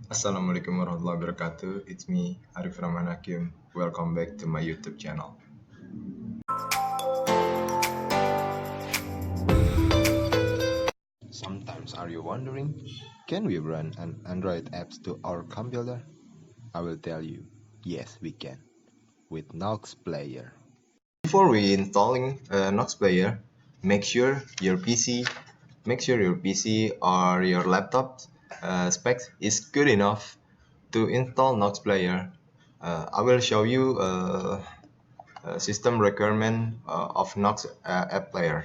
Assalamualaikum warahmatullahi wabarakatuh. It's me, Arif Rahman Hakim. Welcome back to my YouTube channel. Sometimes are you wondering, can we run an Android apps to our computer? I will tell you, yes we can, with Nox Player. Before we installing Nox Player, make sure your PC or your laptop specs is good enough to install Nox Player. I will show you system requirement of Nox App Player.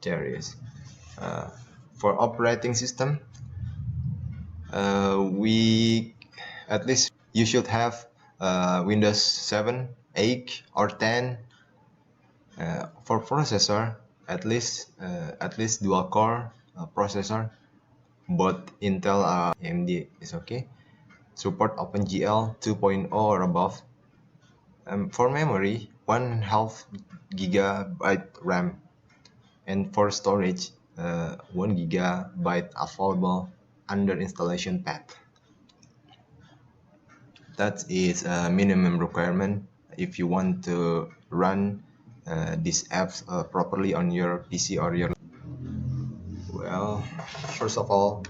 There is. For operating system, we at least you should have Windows 7, 8, or 10. For processor, at least dual core processor, both Intel or AMD is okay. Support OpenGL 2.0 or above. For memory, 1/2 gigabyte RAM, and for storage, 1 gigabyte available under installation path. That is a minimum requirement if you want to run these apps properly on your PC or your. Well, first of all,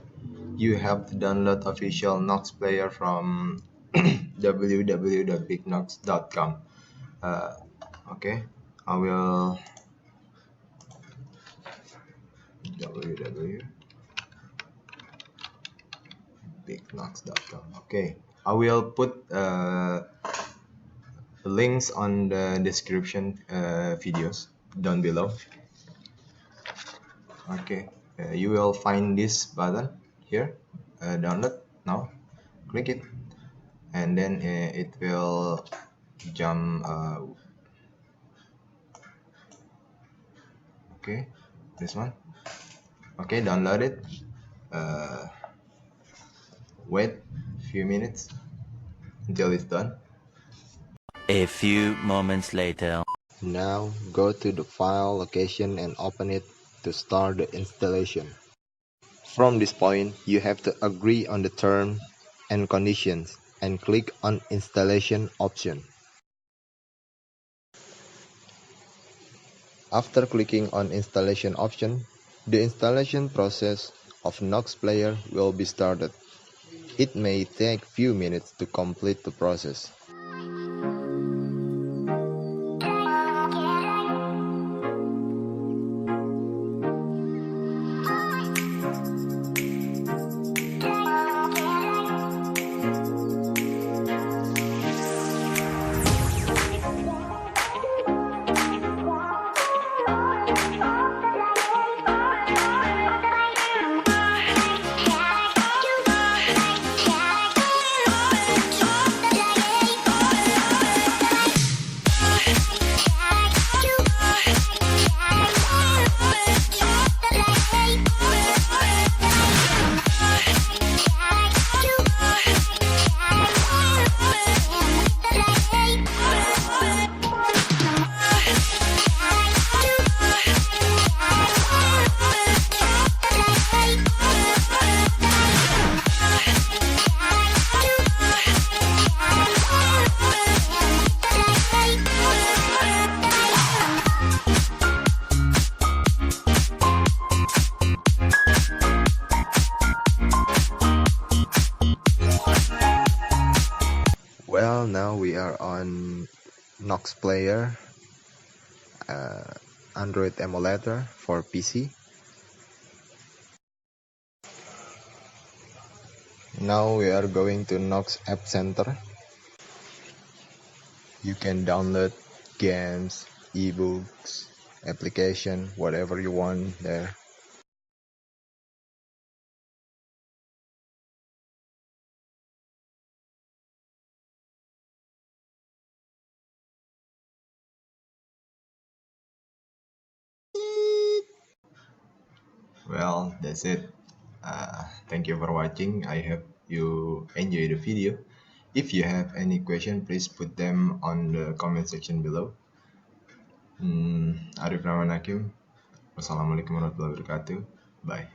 you have to download official Nox Player from www.bignox.com. Okay, I will www.bignox.com. Okay, I will put links on the description videos down below. Okay, you will find this button here, download now. Click it, and then it will jump. Okay, this one. Okay, download it. Wait few minutes until it's done. A few moments later. Now go to the file location and open it to start the installation. From this point, you have to agree on the terms and conditions and click on installation option. After clicking on installation option, the installation process of Nox Player will be started. It may take few minutes to complete the process. Well, now we are on Nox Player, Android emulator for PC. Now we are going to Nox App Center. You can download games, ebooks, application, whatever you want there. Well, that's it. Thank you for watching. I hope you enjoy the video. If you have any question, please put them on the comment section below. Arif Rahman Hakim. Wassalamualaikum warahmatullahi wabarakatuh. Bye.